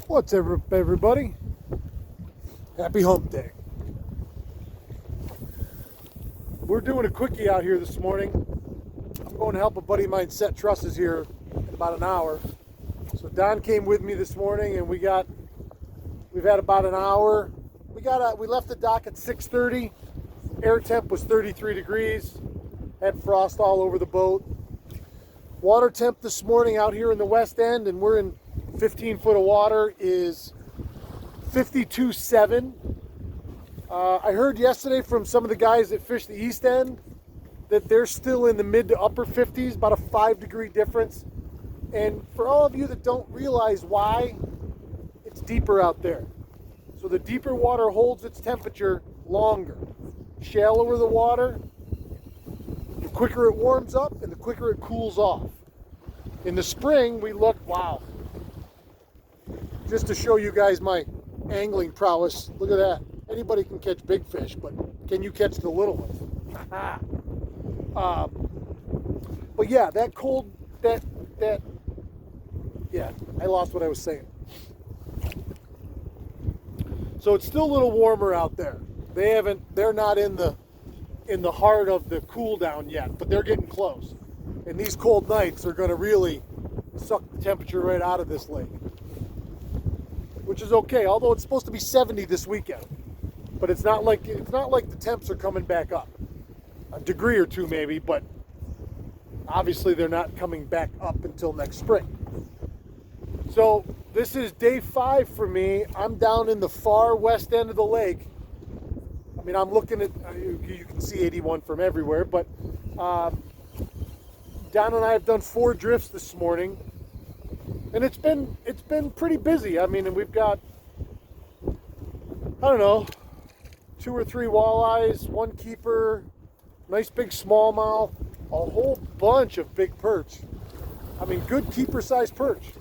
What's up, everybody? Happy hump day. We're doing a quickie out here this morning. I'm going to help a buddy of mine set trusses here in about an hour. So Don came with me this morning, and we've had about an hour. We left the dock at 6:30. Air temp was 33 degrees. Had frost all over the boat. Water temp this morning out here in the west end, and we're in 15 foot of water, is 52.7. I heard yesterday from some of the guys that fish the east end that they're still in the mid to upper 50s, about a 5-degree difference. And for all of you that don't realize why, it's deeper out there. So the deeper water holds its temperature longer. Shallower the water, the quicker it warms up and the quicker it cools off. In the spring, we look, wow. Just to show you guys my angling prowess, look at that. Anybody can catch big fish, but can you catch the little ones? But yeah, that cold, yeah, I lost what I was saying. So it's still a little warmer out there. They're not in the heart of the cool down yet, but they're getting close. And these cold nights are going to really suck the temperature right out of this lake, which is okay. Although it's supposed to be 70 this weekend, but it's not like the temps are coming back up. A degree or two maybe, but obviously they're not coming back up until next spring. So this is day 5 for me. I'm down in the far west end of the lake. I mean, I'm looking at, you can see 81 from everywhere, but Don and I have done 4 drifts this morning, and it's been pretty busy. I mean, and we've got, I don't know, 2 or 3 walleyes, 1 keeper, nice big smallmouth, a whole bunch of big perch. I mean, good keeper-sized perch.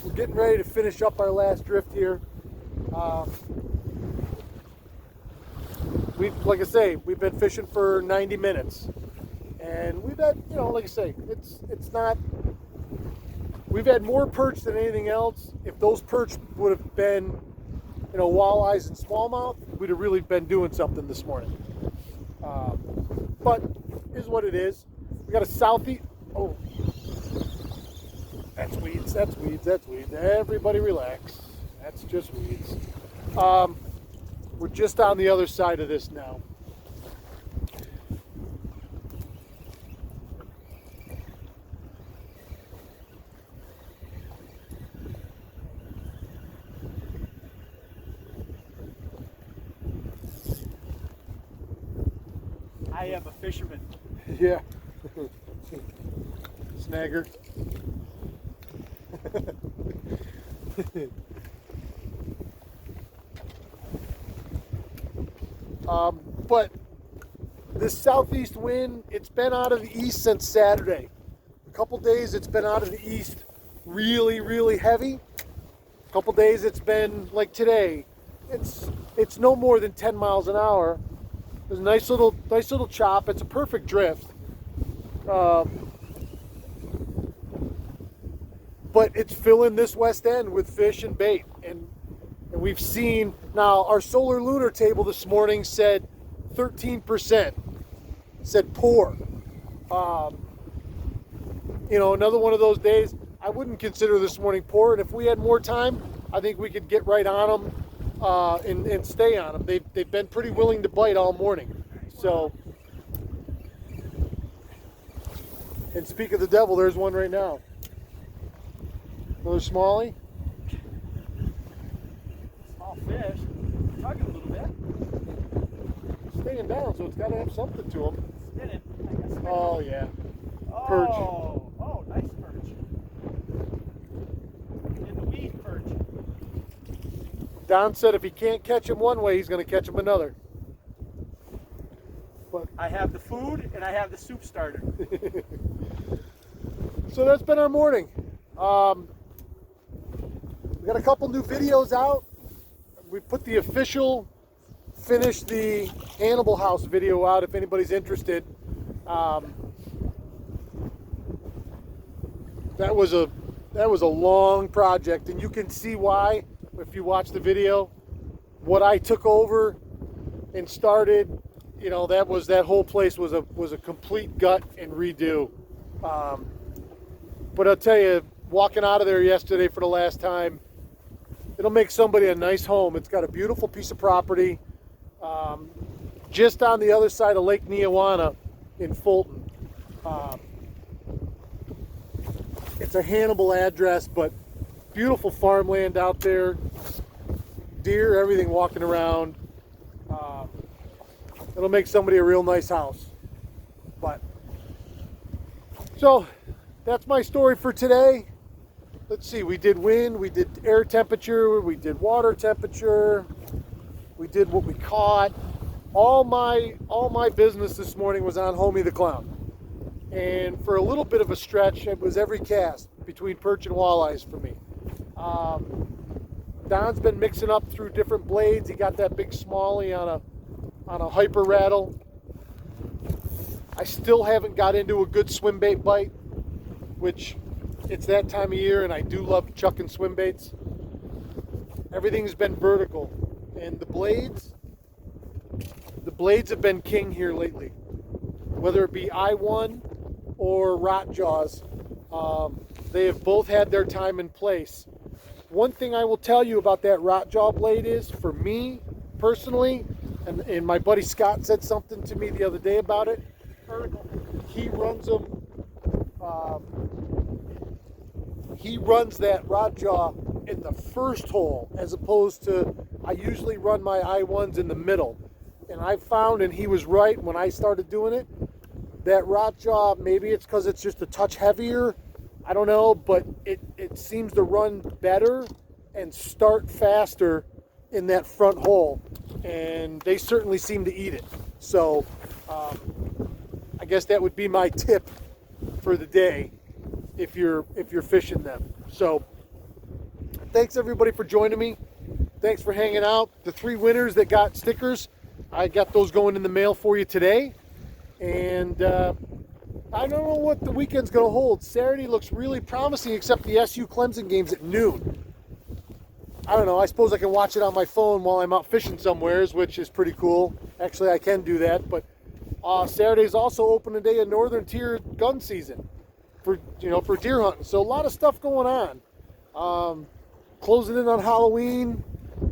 We're getting ready to finish up our last drift here. Like I say, we've been fishing for 90 minutes, and we've had, like I say, it's not. We've had more perch than anything else. If those perch would have been, walleyes and smallmouth, we'd have really been doing something this morning. But here's what it is. We got a southeast. Oh, that's weeds. That's weeds. That's weeds. Everybody relax. That's just weeds. We're just on the other side of this now. I am a fisherman. Yeah. Snagger. But this southeast wind, it's been out of the east since Saturday. A couple days it's been out of the east really, really heavy. A couple days it's been like today. It's no more than 10 miles an hour. There's a nice little chop. It's a perfect drift. But it's filling this west end with fish and bait. And we've seen, now our solar lunar table this morning said 13%, said poor. Another one of those days, I wouldn't consider this morning poor. And if we had more time, I think we could get right on them and stay on them. They've been pretty willing to bite all morning. So, and speak of the devil, there's one right now. Another smallie. Small fish. Tugging a little bit. Staying down, so it's got to have something to them. Spinning. Oh, yeah. Perch. Oh, nice perch. In the weed perch. Don said if he can't catch him one way, he's going to catch him another. But I have the food and I have the soup starter. so that's been our morning. We got a couple new videos out. We put the official finish the Animal House video out if anybody's interested. That was a That was a long project, and you can see why if you watch the video. What I took over and started, you know, that whole place was a complete gut and redo. But I'll tell you, walking out of there yesterday for the last time, it'll make somebody a nice home. It's got a beautiful piece of property just on the other side of Lake Neawana in Fulton. It's a Hannibal address, but beautiful farmland out there. Deer, everything walking around. It'll make somebody a real nice house. But so that's my story for today. Let's see, we did wind, we did air temperature, we did water temperature, we did what we caught. All my business this morning was on Homie the Clown. And for a little bit of a stretch, it was every cast between perch and walleyes for me. Don's been mixing up through different blades. He got that big smallie on a hyper rattle. I still haven't got into a good swim bait bite, which it's that time of year, and I do love chucking swim baits. Everything's been vertical, and the blades have been king here lately. Whether it be I1 or rot jaws, they have both had their time and place. One thing I will tell you about that rot jaw blade is, for me personally, and my buddy Scott said something to me the other day about it. He runs them. He runs that rot jaw in the first hole, as opposed to I usually run my I1s in the middle. And I found, and he was right when I started doing it, that rot jaw, maybe it's because it's just a touch heavier, I don't know, but it seems to run better and start faster in that front hole, and they certainly seem to eat it. So I guess that would be my tip for the day if you're fishing them. So thanks everybody for joining me. Thanks for hanging out. The 3 winners that got stickers, I got those going in the mail for you today. And I don't know what the weekend's going to hold. Saturday looks really promising, except the SU Clemson game's at noon. I don't know. I suppose I can watch it on my phone while I'm out fishing somewheres, which is pretty cool. Actually, I can do that. But Saturday's also opening day of Northern Tier gun season for deer hunting. So a lot of stuff going on. Closing in on Halloween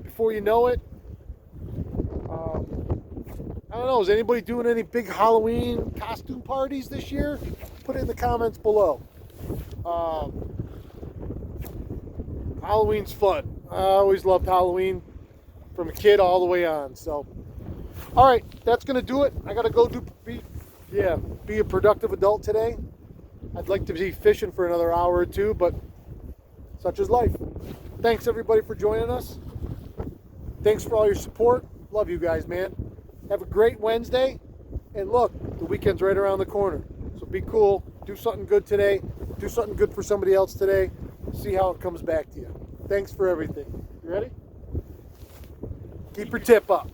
before you know it. I don't know, is anybody doing any big Halloween costume parties this year? Put it in the comments below. Halloween's fun. I always loved Halloween from a kid all the way on. So, all right, that's going to do it. I got to go be a productive adult today. I'd like to be fishing for another hour or two, but such is life. Thanks, everybody, for joining us. Thanks for all your support. Love you guys, man. Have a great Wednesday. And look, the weekend's right around the corner. So be cool. Do something good today. Do something good for somebody else today. See how it comes back to you. Thanks for everything. You ready? Keep your tip up.